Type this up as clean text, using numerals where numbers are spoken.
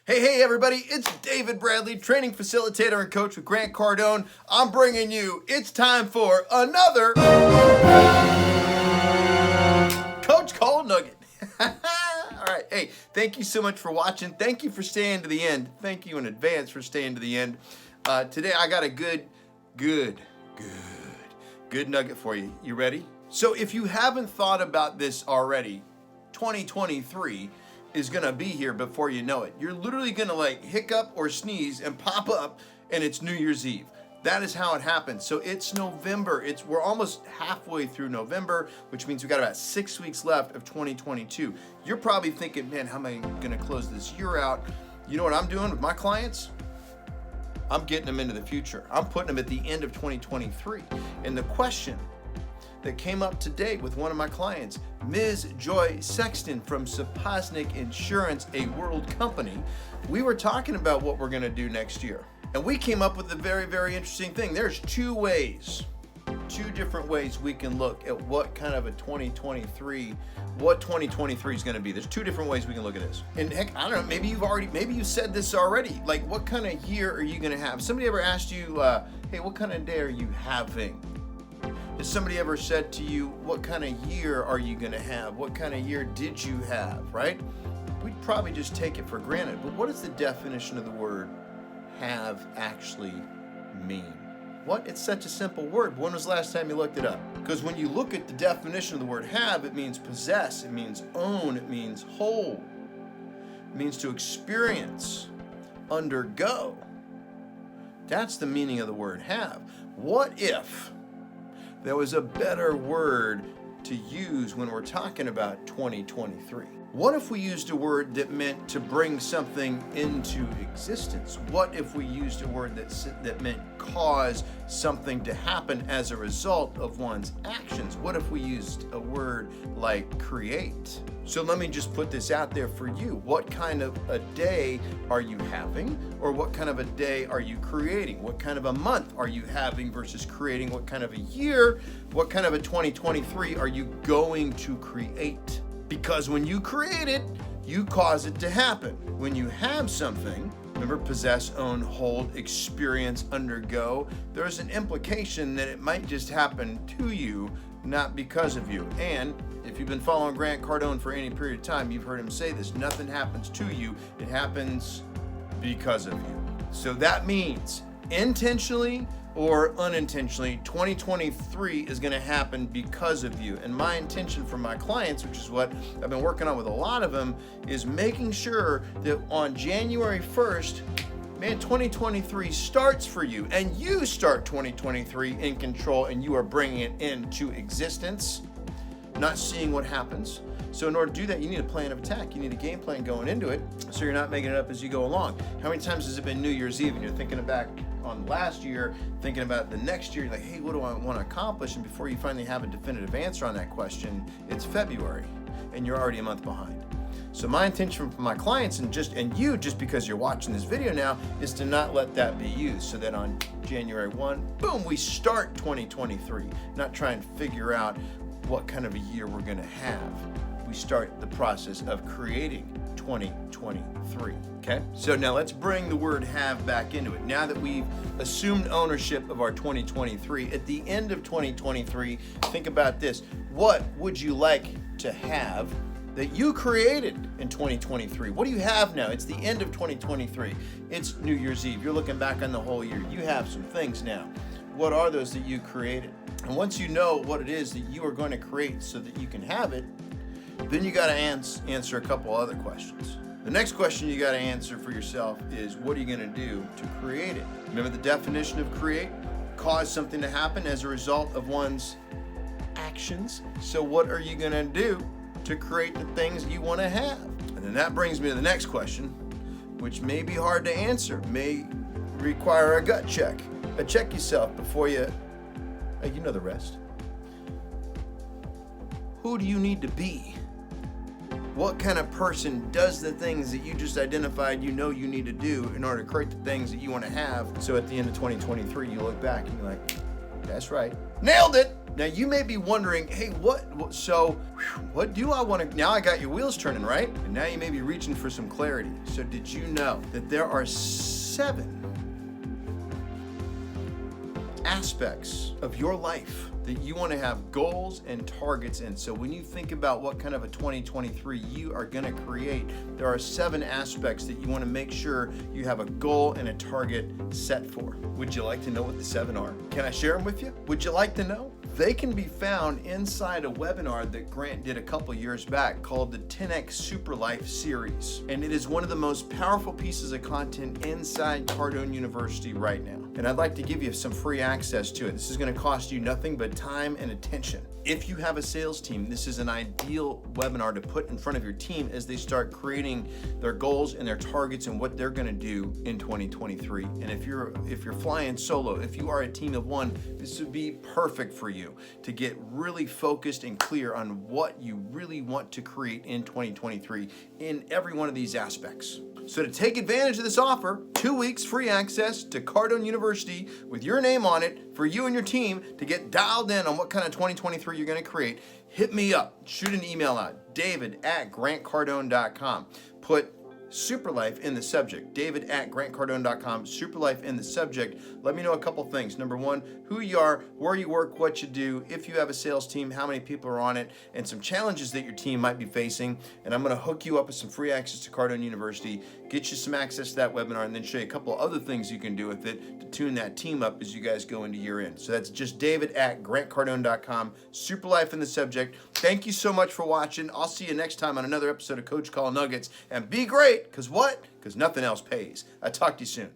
Hey everybody, it's David Bradley, training facilitator and coach with Grant Cardone. I'm bringing you, it's time for another Coach Call Nugget. All right, hey, thank you so much for watching. Thank you for staying to the end. Thank you in advance for staying to the end. Today I got a good nugget for you. You ready? So if you haven't thought about this already, 2023 is gonna be here before you know it. You're literally gonna like hiccup or sneeze and pop up and it's New Year's Eve. That is how it happens. So it's November. We're almost halfway through November, which means we got about 6 weeks left of 2022. You're probably thinking, man, how am I gonna close this year out? You know what I'm doing with my clients? I'm getting them into the future. I'm putting them at the end of 2023. And the question that came up today with one of my clients, Ms. Joy Sexton from Saposnik Insurance, a world company, we were talking about what we're gonna do next year. And we came up with a very, very interesting thing. There's two different ways we can look at what kind of a 2023 is gonna be. There's two different ways we can look at this. And heck, I don't know, maybe you said this already. Like, what kind of year are you gonna have? Somebody ever asked you, hey, what kind of day are you having? Has somebody ever said to you, what kind of year are you gonna have? What kind of year did you have, right? We'd probably just take it for granted, but what does the definition of the word have actually mean? What? It's such a simple word. When was the last time you looked it up? Because when you look at the definition of the word have, it means possess, it means own, it means hold, it means to experience, undergo. That's the meaning of the word have. What if there was a better word to use when we're talking about 2023? What if we used a word that meant to bring something into existence? What if we used a word that meant cause something to happen as a result of one's actions? What if we used a word like create? So let me just put this out there for you. What kind of a day are you having? Or what kind of a day are you creating? What kind of a month are you having versus creating? What kind of a year? What kind of a 2023 are you going to create? Because when you create it, you cause it to happen. When you have something, remember, possess, own, hold, experience, undergo, there's an implication that it might just happen to you, not because of you. And if you've been following Grant Cardone for any period of time, you've heard him say this: nothing happens to you, it happens because of you. So that means intentionally or unintentionally, 2023 is gonna happen because of you. And my intention for my clients, which is what I've been working on with a lot of them, is making sure that on January 1st, man, 2023 starts for you, and you start 2023 in control, and you are bringing it into existence, not seeing what happens. So in order to do that, you need a plan of attack. You need a game plan going into it, so you're not making it up as you go along. How many times has it been New Year's Eve and you're thinking back on last year, thinking about the next year, you're like, hey, what do I want to accomplish? And before you finally have a definitive answer on that question, it's February, and you're already a month behind. So my intention for my clients and you, just because you're watching this video now, is to not let that be used, so that on January 1, boom, we start 2023, not try and figure out what kind of a year we're gonna have. We start the process of creating 2023, okay? So now let's bring the word have back into it. Now that we've assumed ownership of our 2023, at the end of 2023, think about this. What would you like to have that you created in 2023? What do you have now? It's the end of 2023. It's New Year's Eve. You're looking back on the whole year. You have some things now. What are those that you created? And once you know what it is that you are going to create so that you can have it, then you got to answer a couple other questions. The next question you got to answer for yourself is, what are you going to do to create it? Remember the definition of create? Cause something to happen as a result of one's actions. So what are you going to do to create the things you want to have? And then that brings me to the next question, which may be hard to answer, may require a gut check. Check yourself before you know the rest. Who do you need to be? What kind of person does the things that you just identified you know you need to do in order to create the things that you want to have? So at the end of 2023, you look back and you're like, that's right, Nailed it. Now you may be wondering, hey, what do I want to, now I got your wheels turning, right? And now you may be reaching for some clarity. So did you know that there are 7 aspects of your life that you want to have goals and targets in? So when you think about what kind of a 2023 you are going to create, there are 7 aspects that you want to make sure you have a goal and a target set for. Would you like to know what the 7 are? Can I share them with you? Would you like to know? They can be found inside a webinar that Grant did a couple years back called the 10X Super Life series. And it is one of the most powerful pieces of content inside Cardone University right now. And I'd like to give you some free access to it. This is going to cost you nothing but time and attention. If you have a sales team, this is an ideal webinar to put in front of your team as they start creating their goals and their targets and what they're going to do in 2023. And if you're flying solo, if you are a team of 1, this would be perfect for you to get really focused and clear on what you really want to create in 2023 in every one of these aspects. So to take advantage of this offer, 2 weeks free access to Cardone University with your name on it for you and your team to get dialed in on what kind of 2023 you're going to create, hit me up. Shoot an email out, david@grantcardone.com. Put Superlife in the subject, david@grantcardone.com, Superlife in the subject. Let me know a couple things. Number 1, who you are, where you work, what you do, if you have a sales team, how many people are on it, and some challenges that your team might be facing. And I'm going to hook you up with some free access to Cardone University, get you some access to that webinar, and then show you a couple other things you can do with it to tune that team up as you guys go into year end. So that's just david@grantcardone.com, Superlife in the subject. Thank you so much for watching. I'll see you next time on another episode of Coach Call Nuggets. And be great, because what? Because nothing else pays. I'll talk to you soon.